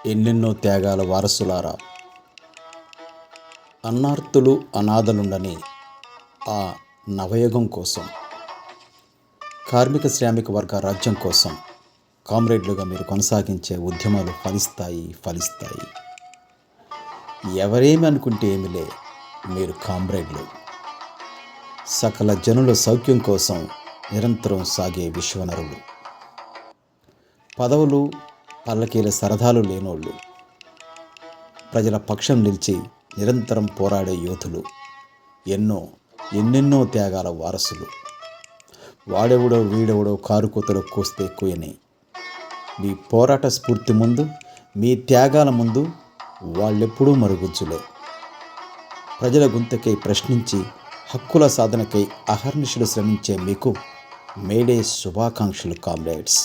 ఎన్నెన్నో త్యాగాల వారసులారా, అన్నార్తులు అనాథలుండని ఆ నవయుగం కోసం, కార్మిక శ్రామిక వర్గ రాజ్యం కోసం కామ్రేడ్లుగా మీరు కొనసాగించే ఉద్యమాలు ఫలిస్తాయి. ఎవరేమి అనుకుంటే ఏమిలే, మీరు కామ్రేడ్లు. సకల జనుల సౌఖ్యం కోసం నిరంతరం సాగే విశ్వనరులు. పదవులు పల్లకీల సరదాలు లేనోళ్ళు, ప్రజల పక్షం నిలిచి నిరంతరం పోరాడే యోధులు, ఎన్నెన్నో త్యాగాల వారసులు. వాడెవడో వీడెవడో కారుకోతలో కోస్తే కూయని మీ పోరాట స్ఫూర్తి ముందు, మీ త్యాగాల ముందు వాళ్ళెప్పుడూ మరుగుజ్జులే. ప్రజల గొంతుకై ప్రశ్నించి హక్కుల సాధనకై అహర్నిశలు శ్రమించే మీకు మేడే శుభాకాంక్షలు కామ్రేడ్స్.